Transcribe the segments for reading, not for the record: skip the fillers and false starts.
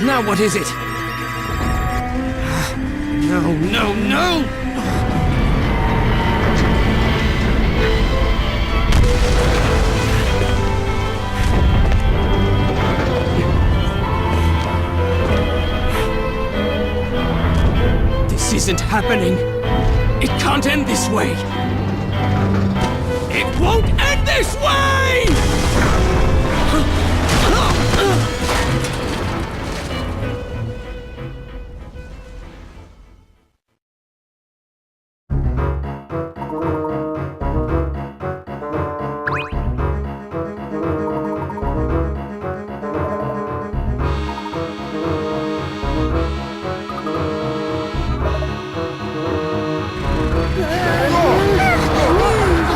Now what is it? No, no, no! This isn't happening. It can't end this way. It won't end this way!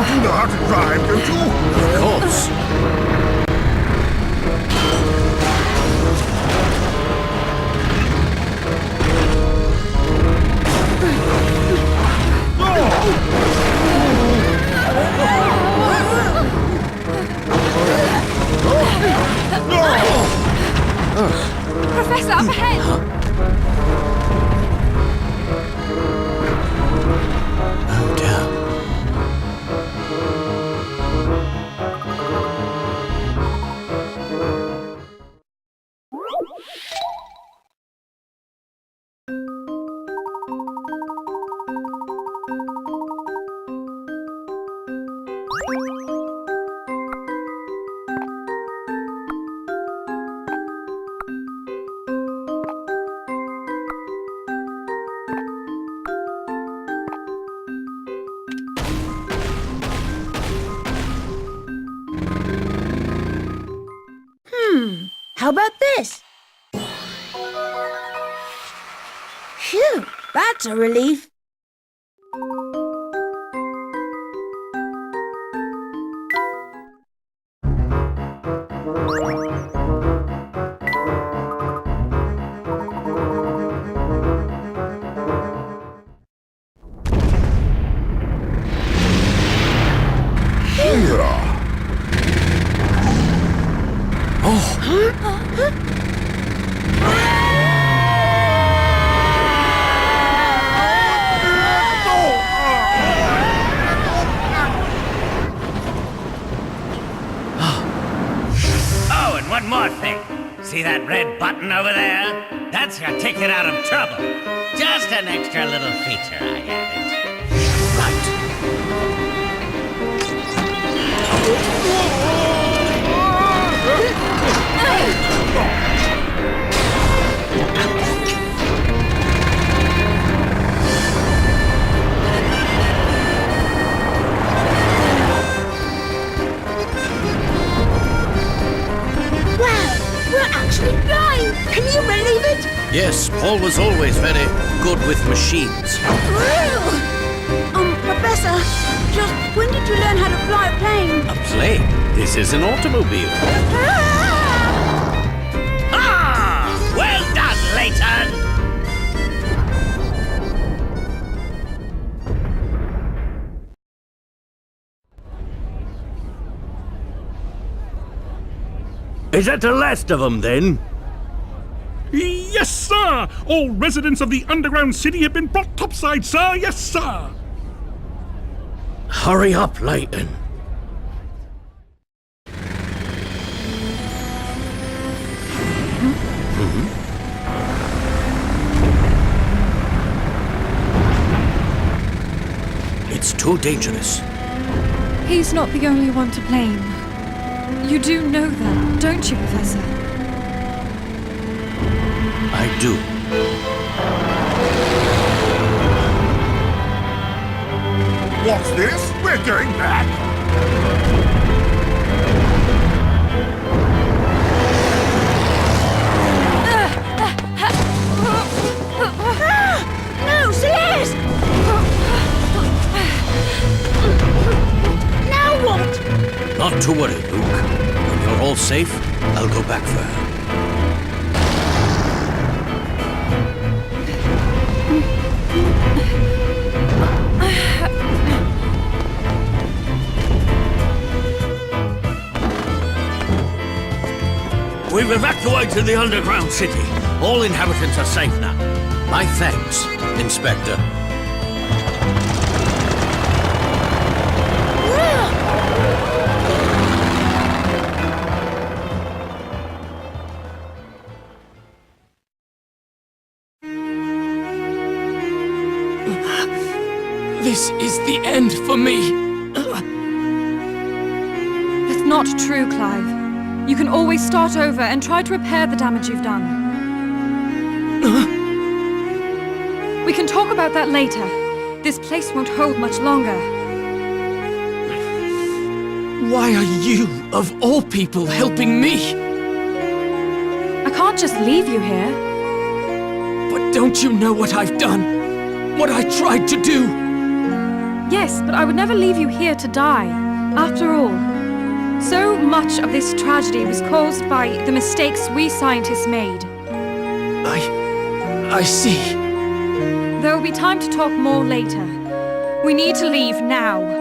You know how to drive, don't you? Of course. Professor, up ahead! Oh dear. How about this? Phew, that's a relief. Oh, and one more thing. See that red button over there? That's your ticket out of trouble. Just an extra little feature I added. Can you believe it? Yes, Paul was always very good with machines. Professor, just when did you learn how to fly a plane? A plane? This is an automobile. Ah! Well done, Layton! Is that the last of them, then? Yes, sir! All residents of the underground city have been brought topside, sir! Yes, sir! Hurry up, Layton. It's too dangerous. He's not the only one to blame. You do know that, don't you, Professor? I do. What's this? We're going back! No, Celeste! Not to worry, Luke. When you're all safe, I'll go back for her. We've evacuated the underground city. All inhabitants are safe now. My thanks, Inspector. This is the end for me. It's not true, Clive. You can always start over and try to repair the damage you've done. We can talk about that later. This place won't hold much longer. Why are you, of all people, helping me? I can't just leave you here. But don't you know what I've done? What I tried to do? Yes, but I would never leave you here to die. After all, so much of this tragedy was caused by the mistakes we scientists made. I see. There will be time to talk more later. We need to leave now.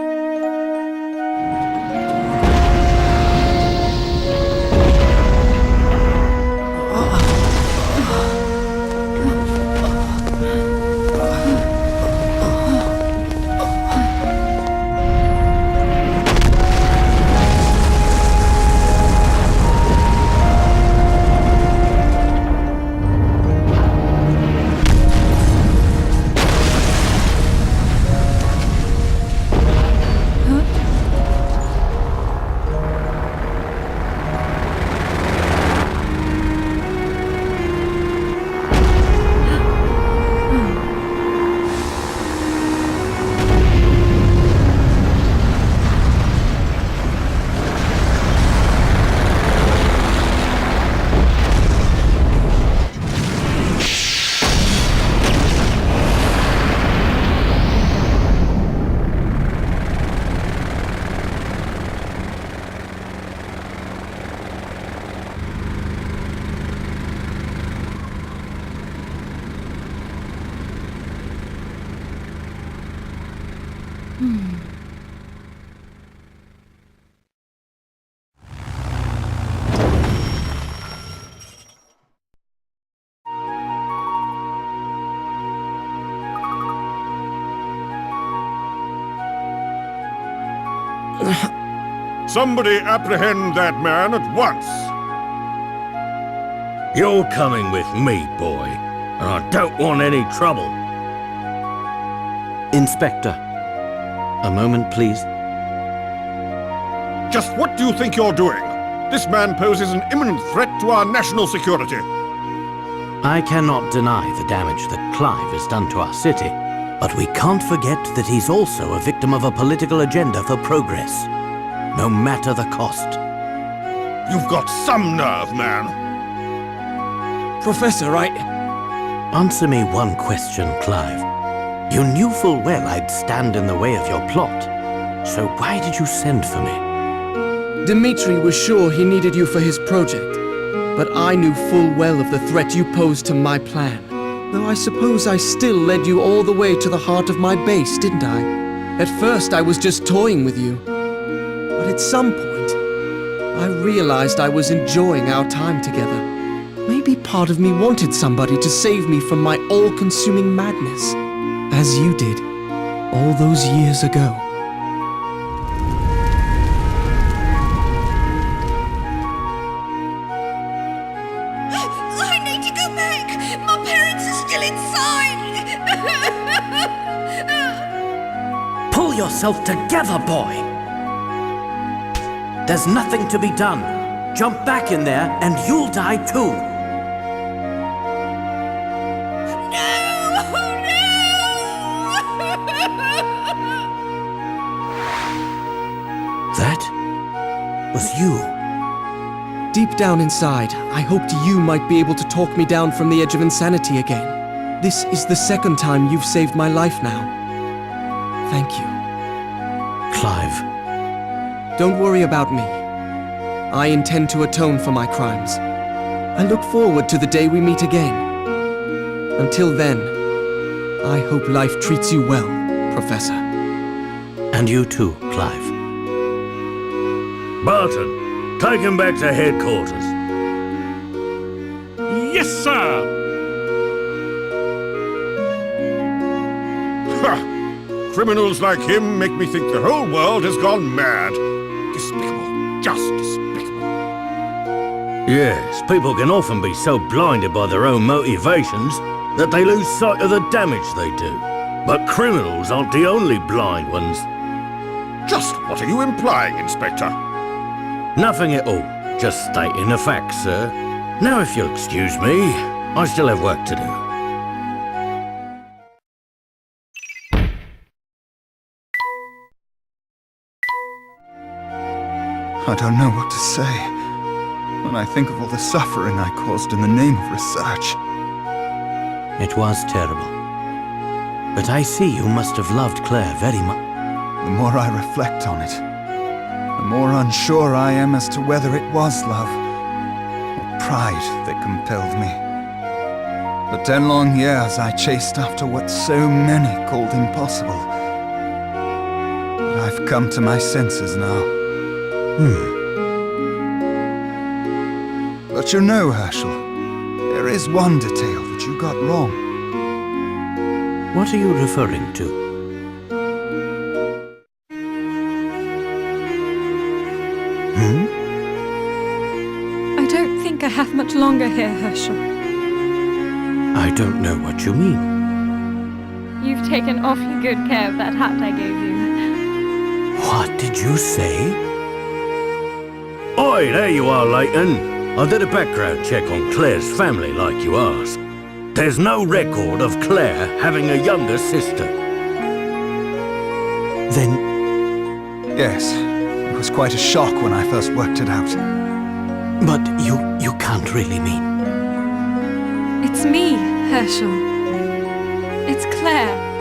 Somebody apprehend that man at once. You're coming with me, boy. And I don't want any trouble. Inspector, a moment, please. Just what do you think you're doing? This man poses an imminent threat to our national security. I cannot deny the damage that Clive has done to our city, but we can't forget that he's also a victim of a political agenda for progress, no matter the cost. You've got some nerve, man. Professor, Answer me one question, Clive. You knew full well I'd stand in the way of your plot, so why did you send for me? Dmitri was sure he needed you for his project, but I knew full well of the threat you posed to my plan. Though I suppose I still led you all the way to the heart of my base, didn't I? At first I was just toying with you, but at some point, I realized I was enjoying our time together. Maybe part of me wanted somebody to save me from my all-consuming madness, as you did, all those years ago. I need to go back! My parents are still inside! Pull yourself together, boy! There's nothing to be done. Jump back in there and you'll die too. That was you. Deep down inside, I hoped you might be able to talk me down from the edge of insanity again. This is the second time you've saved my life now. Thank you. Clive, Don't worry about me. I intend to atone for my crimes. I look forward to the day we meet again. Until then, I hope life treats you well, Professor. And you too, Clive. Barton, take him back to headquarters. Yes, sir! Ha! Criminals like him make me think the whole world has gone mad. Despicable. Just despicable. Yes, people can often be so blinded by their own motivations that they lose sight of the damage they do. But criminals aren't the only blind ones. Just what are you implying, Inspector? Nothing at all. Just stating the facts, sir. Now, if you'll excuse me, I still have work to do. I don't know what to say when I think of all the suffering I caused in the name of research. It was terrible. But I see you must have loved Claire very much. The more I reflect on it, the more unsure I am as to whether it was love or pride that compelled me. For 10 long years I chased after what so many called impossible. But I've come to my senses now. But you know, Herschel, there is one detail that you got wrong. What are you referring to? I don't think I have much longer here, Herschel. I don't know what you mean. You've taken awfully good care of that hat I gave you. What did you say? Oi, there you are, Layton. I did a background check on Claire's family, like you asked. There's no record of Claire having a younger sister. Then... Yes, it was quite a shock when I first worked it out. But you can't really mean... It's me, Herschel. It's Claire.